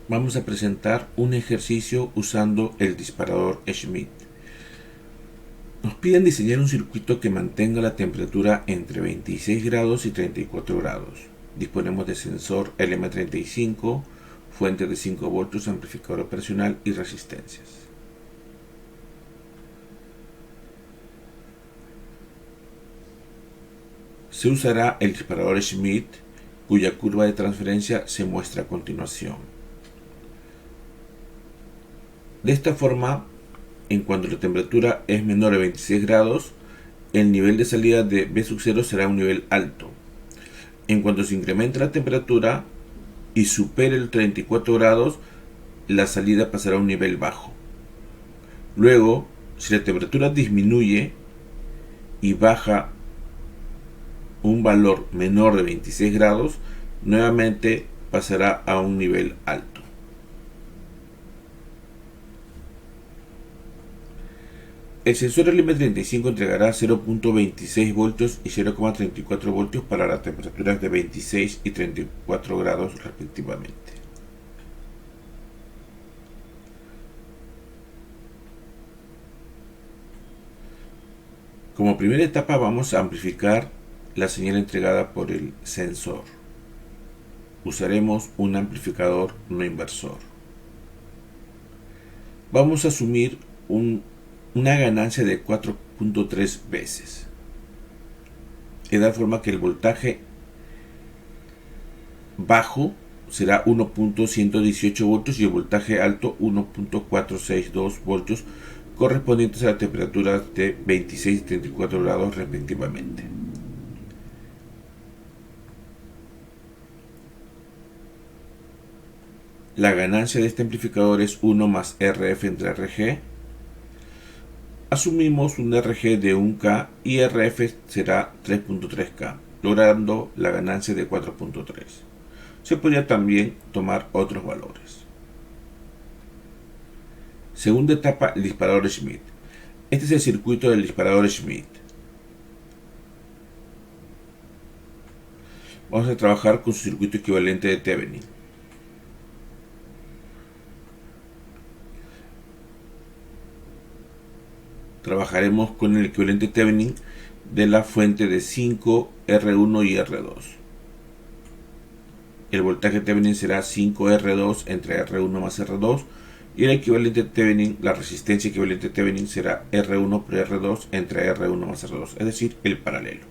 Vamos a presentar un ejercicio usando el disparador Schmidt. Nos piden diseñar un circuito que mantenga la temperatura entre 26 grados y 34 grados. Disponemos de sensor LM35, fuente de 5 voltios, amplificador operacional y resistencias. Se usará el disparador Schmidt, cuya curva de transferencia se muestra a continuación. De esta forma, en cuanto la temperatura es menor a 26 grados, el nivel de salida de V sub 0 será un nivel alto. En cuanto se incremente la temperatura y supere los 34 grados, la salida pasará a un nivel bajo. Luego, si la temperatura disminuye y baja un valor menor de 26 grados, nuevamente pasará a un nivel alto. El sensor LM35 entregará 0.26 voltios y 0.34 voltios para las temperaturas de 26 y 34 grados respectivamente. Como primera etapa vamos a amplificar la señal entregada por el sensor. Usaremos un amplificador no inversor. Vamos a asumir una ganancia de 4.3 veces, de tal forma que el voltaje bajo será 1.118 voltios y el voltaje alto 1.462 voltios, correspondientes a las temperaturas de 26 y 34 grados respectivamente. La ganancia de este amplificador es 1 más RF entre RG. Asumimos un RG de 1K y RF será 3.3K, logrando la ganancia de 4.3. Se podría también tomar otros valores. Segunda etapa, el disparador Schmidt. Este es el circuito del disparador Schmidt. Vamos a trabajar con su circuito equivalente de Thevenin. Trabajaremos con el equivalente Thevenin de la fuente de 5, R1 y R2. El voltaje Thevenin será 5R2 entre R1 más R2 y el equivalente Thevenin, la resistencia equivalente Thevenin será R1 por R2 entre R1 más R2, es decir, el paralelo.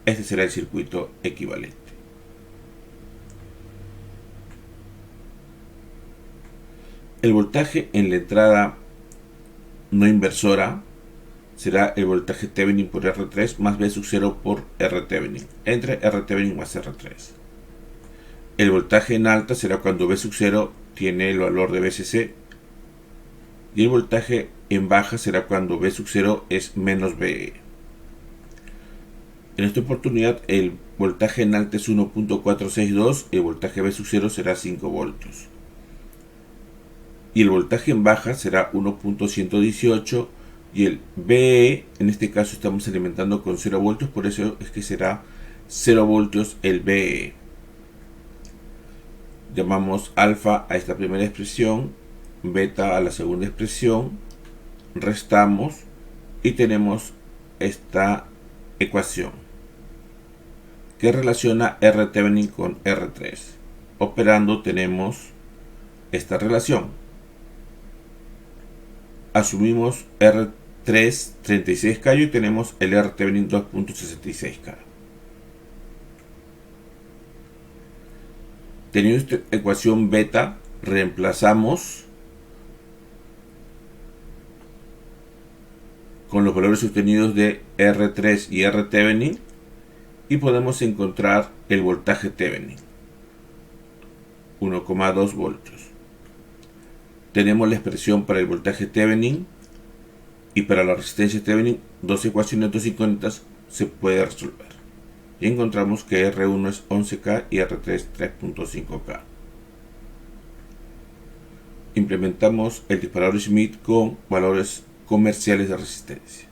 Este será el circuito equivalente. El voltaje en la entrada no inversora será el voltaje Thevenin por R3 más V sub 0 por R Thevenin, entre R Thevenin más R3. El voltaje en alta será cuando V sub 0 tiene el valor de VCC, y el voltaje en baja será cuando V sub 0 es menos VE. En esta oportunidad el voltaje en alta es 1.462 y el voltaje V sub 0 será 5 voltios. Y el voltaje en baja será 1.118 y el VE, en este caso estamos alimentando con 0 voltios, por eso es que será 0 voltios el VE. Llamamos alfa a esta primera expresión, beta a la segunda expresión, restamos y tenemos esta ecuación que relaciona R Thevenin con R3. Operando tenemos esta relación. Asumimos R3 36K y tenemos el R Thevenin 2.66K. Teniendo esta ecuación beta, reemplazamos con los valores obtenidos de R3 y R Thevenin y podemos encontrar el voltaje Thevenin, 1,2 voltios. Tenemos la expresión para el voltaje Thevenin y para la resistencia Thevenin, dos ecuaciones, dos incógnitas se puede resolver. Y encontramos que R1 es 11K y R3 3.5K. Implementamos el disparador Schmidt con valores comerciales de resistencia.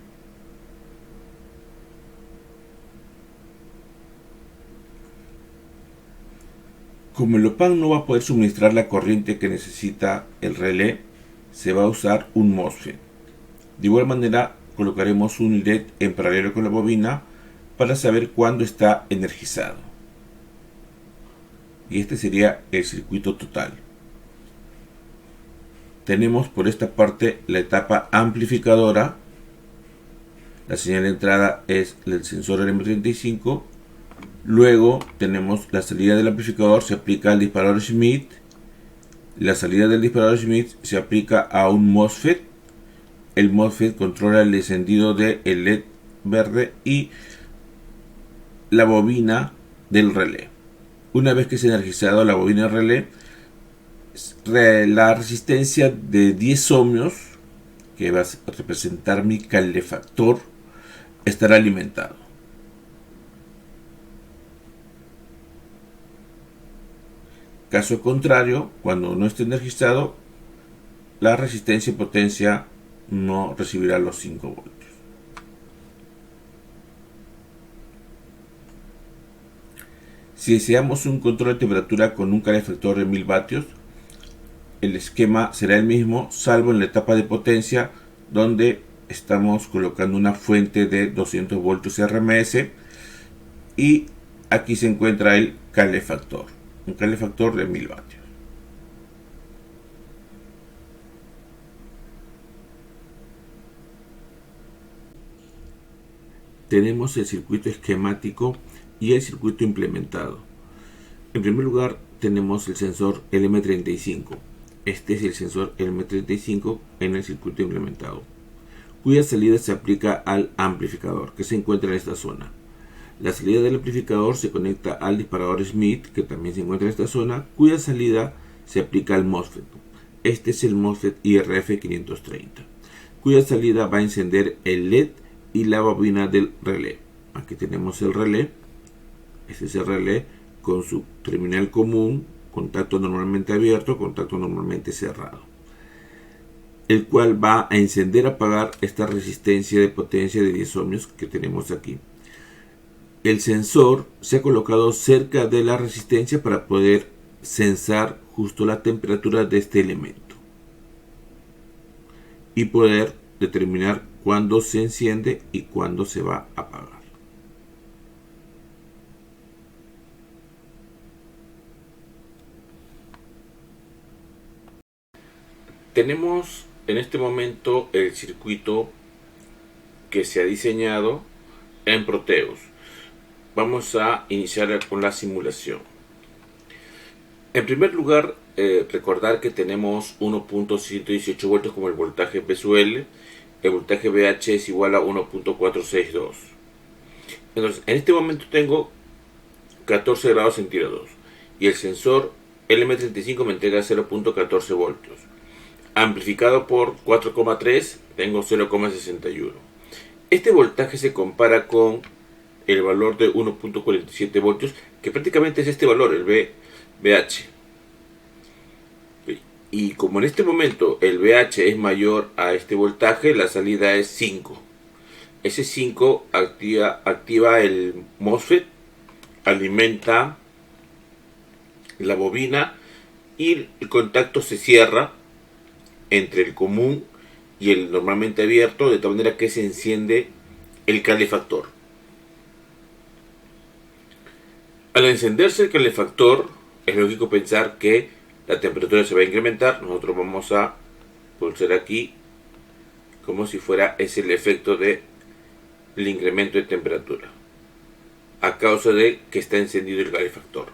Como el OPAN no va a poder suministrar la corriente que necesita el relé, se va a usar un MOSFET. De igual manera, colocaremos un LED en paralelo con la bobina para saber cuándo está energizado. Y este sería el circuito total. Tenemos por esta parte la etapa amplificadora. La señal de entrada es el sensor LM35. Luego tenemos la salida del amplificador, se aplica al disparador Schmitt. La salida del disparador Schmitt se aplica a un MOSFET. El MOSFET controla el encendido del LED verde y la bobina del relé. Una vez que se ha energizado la bobina del relé, la resistencia de 10 ohmios, que va a representar mi calefactor, estará alimentado. Caso contrario, cuando no esté energizado, la resistencia y potencia no recibirá los 5 voltios. Si deseamos un control de temperatura con un calefactor de 1000 vatios, el esquema será el mismo, salvo en la etapa de potencia, donde estamos colocando una fuente de 200 voltios RMS y aquí se encuentra el calefactor, un calefactor de 1000 vatios. Tenemos el circuito esquemático y el circuito implementado. En primer lugar tenemos el sensor LM35. Este es el sensor LM35 en el circuito implementado, cuya salida se aplica al amplificador que se encuentra en esta zona. La salida del amplificador se conecta al disparador Schmitt, que también se encuentra en esta zona, cuya salida se aplica al MOSFET. Este es el MOSFET IRF530, cuya salida va a encender el LED y la bobina del relé. Aquí tenemos el relé. Este es el relé con su terminal común, contacto normalmente abierto, contacto normalmente cerrado, el cual va a encender, apagar esta resistencia de potencia de 10 ohmios que tenemos aquí. El sensor se ha colocado cerca de la resistencia para poder sensar justo la temperatura de este elemento y poder determinar cuándo se enciende y cuándo se va a apagar. Tenemos en este momento el circuito que se ha diseñado en Proteus. Vamos a iniciar con la simulación. En primer lugar, recordar que tenemos 1.118 voltios como el voltaje PSUL. El voltaje VH es igual a 1.462. Entonces, en este momento tengo 14 grados centígrados y el sensor LM35 me entrega 0.14 voltios. Amplificado por 4,3 tengo 0,61. Este voltaje se compara con el valor de 1.47 voltios, que prácticamente es este valor, el VH. Y como en este momento el VH es mayor a este voltaje, la salida es 5. Ese 5 activa el MOSFET, alimenta la bobina y el contacto se cierra entre el común y el normalmente abierto, de tal manera que se enciende el calefactor. Al encenderse el calefactor, es lógico pensar que la temperatura se va a incrementar. Nosotros vamos a pulsar aquí como si fuera ese el efecto del incremento de temperatura a causa de que está encendido el calefactor.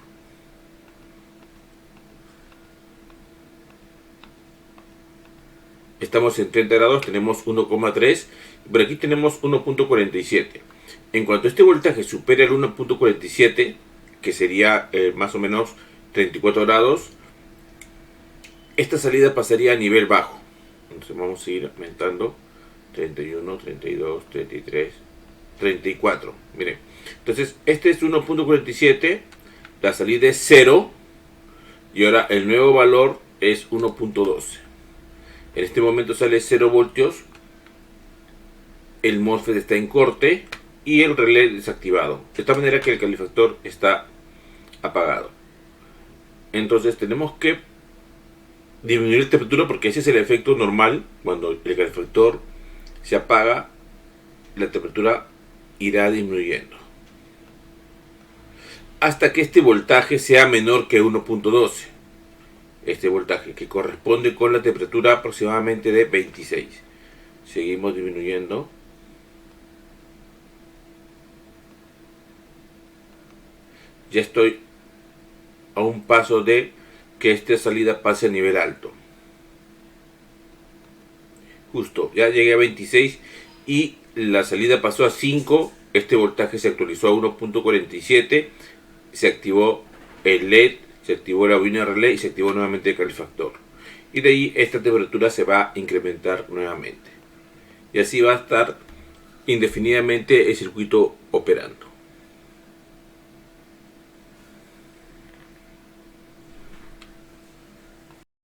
Estamos en 30 grados, tenemos 1,3, por aquí tenemos 1.47. En cuanto este voltaje supere el 1.47, que sería más o menos 34 grados, esta salida pasaría a nivel bajo. Entonces vamos a ir aumentando. 31, 32, 33, 34. Miren, entonces este es 1.47, la salida es 0 y ahora el nuevo valor es 1.12. En este momento sale 0 voltios, el MOSFET está en corte y el relé desactivado, de tal manera que el calefactor está apagado. Entonces tenemos que disminuir la temperatura porque ese es el efecto normal. Cuando el calefactor se apaga, la temperatura irá disminuyendo hasta que este voltaje sea menor que 1.12. Este voltaje que corresponde con la temperatura aproximadamente de 26. Seguimos disminuyendo. Ya estoy a un paso de que esta salida pase a nivel alto. Justo, ya llegué a 26 y la salida pasó a 5. Este voltaje se actualizó a 1.47. Se activó el LED, se activó la bobina relé y se activó nuevamente el calefactor. Y de ahí esta temperatura se va a incrementar nuevamente. Y así va a estar indefinidamente el circuito operando.